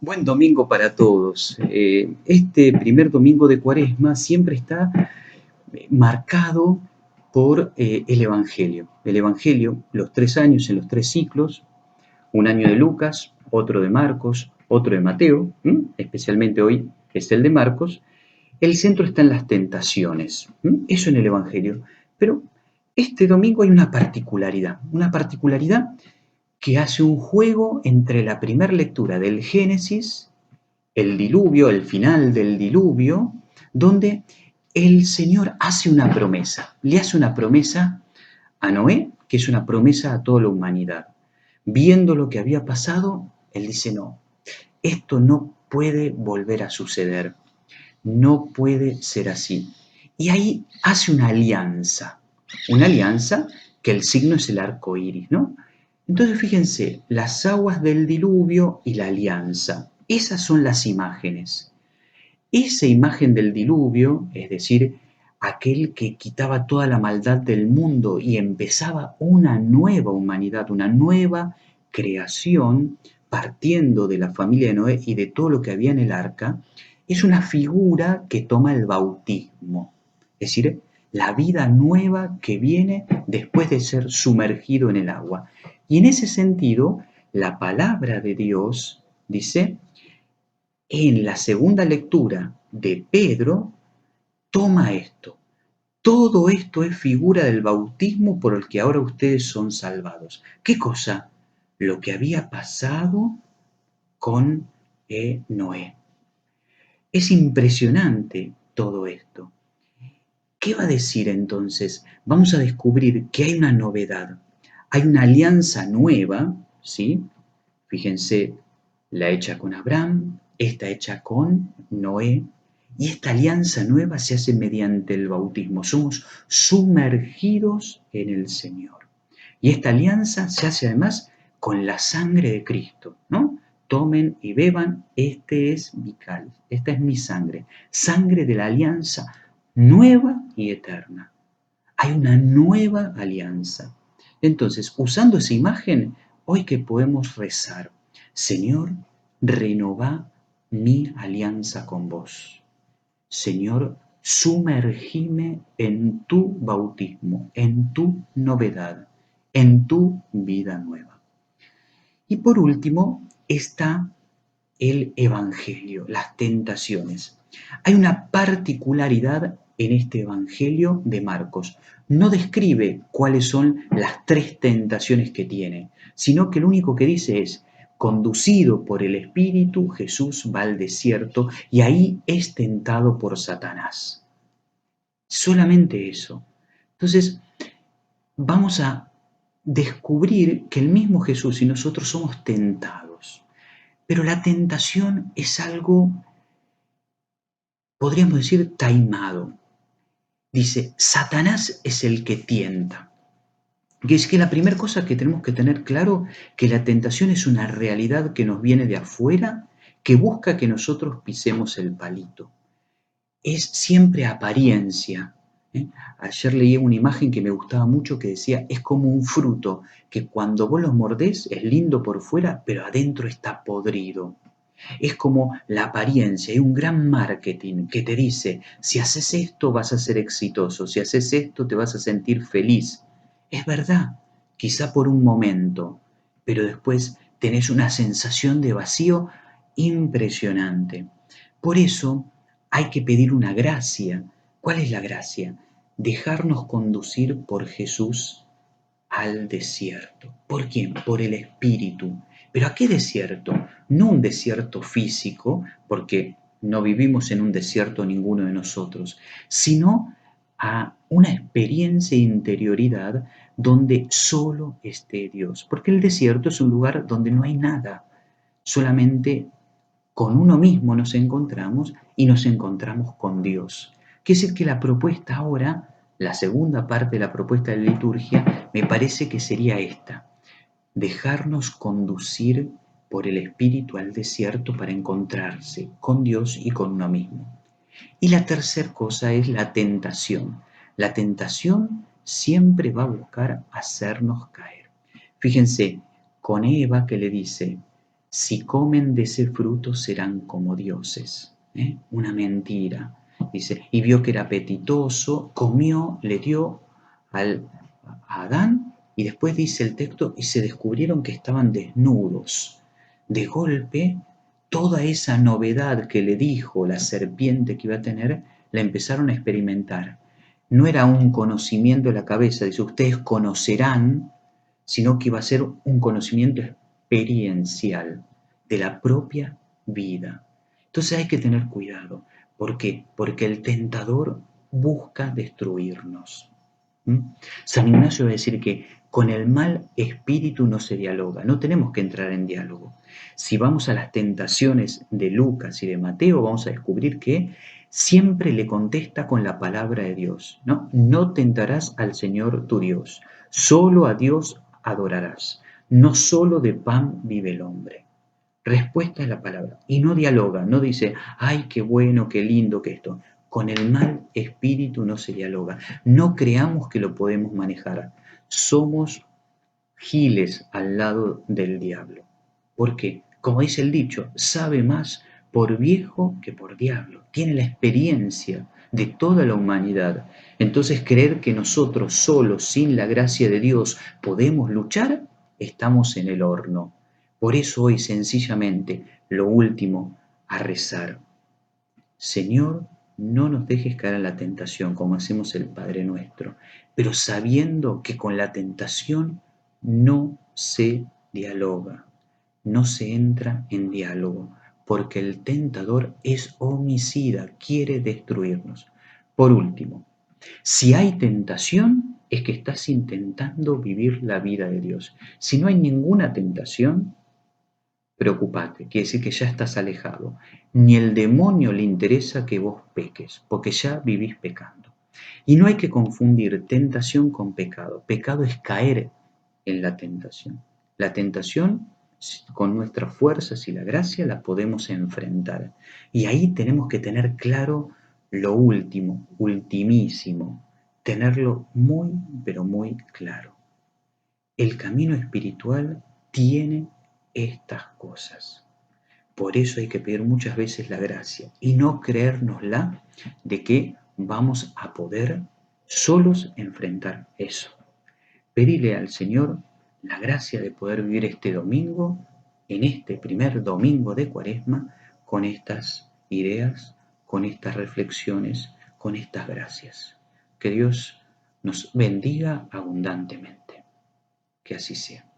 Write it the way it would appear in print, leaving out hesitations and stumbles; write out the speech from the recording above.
Buen domingo para todos. Este primer domingo de Cuaresma siempre está marcado por el Evangelio. El Evangelio, los 3 años en los 3 ciclos, un año de Lucas, otro de Marcos, otro de Mateo, especialmente hoy es el de Marcos. El centro está en las tentaciones, eso en el Evangelio. Pero este domingo hay una particularidad que hace un juego entre la primera lectura del Génesis, el diluvio, el final del diluvio, donde el Señor hace una promesa, le hace una promesa a Noé, que es una promesa a toda la humanidad. Viendo lo que había pasado, él dice, no, esto no puede volver a suceder, no puede ser así. Y ahí hace una alianza que el signo es el arco iris, ¿no? Entonces fíjense, las aguas del diluvio y la alianza, esas son las imágenes. Esa imagen del diluvio, es decir, aquel que quitaba toda la maldad del mundo y empezaba una nueva humanidad, una nueva creación, partiendo de la familia de Noé y de todo lo que había en el arca, es una figura que toma el bautismo, es decir, la vida nueva que viene después de ser sumergido en el agua. Y en ese sentido, la palabra de Dios dice, en la segunda lectura de Pedro, toma esto. Todo esto es figura del bautismo por el que ahora ustedes son salvados. ¿Qué cosa? Lo que había pasado con Noé. Es impresionante todo esto. ¿Qué va a decir entonces? Vamos a descubrir que hay una novedad. Hay una alianza nueva, ¿sí? Fíjense, la hecha con Abraham, esta hecha con Noé, y esta alianza nueva se hace mediante el bautismo. Somos sumergidos en el Señor. Y esta alianza se hace además con la sangre de Cristo, ¿no? Tomen y beban, este es mi cáliz, esta es mi sangre, sangre de la alianza nueva y eterna. Hay una nueva alianza. Entonces, usando esa imagen, hoy que podemos rezar, Señor, renová mi alianza con vos. Señor, sumergime en tu bautismo, en tu novedad, en tu vida nueva. Y por último está el Evangelio, las tentaciones. Hay una particularidad en este Evangelio de Marcos. No describe cuáles son las 3 tentaciones que tiene, sino que lo único que dice es, conducido por el Espíritu, Jesús va al desierto y ahí es tentado por Satanás. Solamente eso. Entonces, vamos a descubrir que el mismo Jesús y nosotros somos tentados. Pero la tentación es algo, podríamos decir, taimado. Dice, Satanás es el que tienta. Y es que la primera cosa que tenemos que tener claro, que la tentación es una realidad que nos viene de afuera, que busca que nosotros pisemos el palito. Es siempre apariencia. Ayer leí una imagen que me gustaba mucho que decía, es como un fruto, que cuando vos lo mordés es lindo por fuera, pero adentro está podrido. Es como la apariencia, hay un gran marketing que te dice, si haces esto vas a ser exitoso, si haces esto te vas a sentir feliz. Es verdad, quizá por un momento, pero después tenés una sensación de vacío impresionante. Por eso hay que pedir una gracia. ¿Cuál es la gracia? Dejarnos conducir por Jesús al desierto. ¿Por quién? Por el Espíritu. ¿Pero a qué desierto? No un desierto físico, porque no vivimos en un desierto ninguno de nosotros, sino a una experiencia de interioridad donde solo esté Dios. Porque el desierto es un lugar donde no hay nada, solamente con uno mismo nos encontramos y nos encontramos con Dios. Quiere decir que la propuesta ahora, la segunda parte de la propuesta de la liturgia, me parece que sería esta: dejarnos conducir por el Espíritu al desierto para encontrarse con Dios y con uno mismo. Y la tercera cosa es la tentación. La tentación siempre va a buscar hacernos caer. Fíjense, con Eva que le dice, Si comen de ese fruto serán como dioses. Una mentira. Dice, y vio que era apetitoso, comió, le dio a Adán, y después dice el texto, y se descubrieron que estaban desnudos. De golpe, toda esa novedad que le dijo la serpiente que iba a tener, la empezaron a experimentar. No era un conocimiento de la cabeza, dice, ustedes conocerán, sino que iba a ser un conocimiento experiencial de la propia vida. Entonces hay que tener cuidado. ¿Por qué? Porque el tentador busca destruirnos. San Ignacio va a decir que con el mal espíritu no se dialoga, no tenemos que entrar en diálogo. Si vamos a las tentaciones de Lucas y de Mateo, vamos a descubrir que siempre le contesta con la palabra de Dios, ¿no? No tentarás al Señor tu Dios, solo a Dios adorarás, no solo de pan vive el hombre. Respuesta es la palabra. Y no dialoga, no dice, ay, qué bueno, qué lindo que esto. Con el mal espíritu no se dialoga. No creamos que lo podemos manejar. Somos giles al lado del diablo. ¿Por qué? Como dice el dicho, sabe más por viejo que por diablo. Tiene la experiencia de toda la humanidad. Entonces creer que nosotros solos, sin la gracia de Dios, podemos luchar, estamos en el horno. Por eso hoy sencillamente, lo último, a rezar. Señor, no nos dejes caer en la tentación como hacemos el Padre Nuestro, pero sabiendo que con la tentación no se dialoga, no se entra en diálogo, porque el tentador es homicida, quiere destruirnos. Por último, si hay tentación, es que estás intentando vivir la vida de Dios. Si no hay ninguna tentación, preocupate, quiere decir que ya estás alejado. Ni el demonio le interesa que vos peques, porque ya vivís pecando. Y no hay que confundir tentación con pecado. Pecado es caer en la tentación. La tentación, con nuestras fuerzas y la gracia, la podemos enfrentar. Y ahí tenemos que tener claro lo último, ultimísimo, tenerlo muy, pero muy claro. El camino espiritual tiene estas cosas. Por eso hay que pedir muchas veces la gracia y no creérnosla de que vamos a poder solos enfrentar eso. Pedirle al Señor la gracia de poder vivir este domingo, en este primer domingo de Cuaresma, con estas ideas, con estas reflexiones, con estas gracias. Que Dios nos bendiga abundantemente. Que así sea.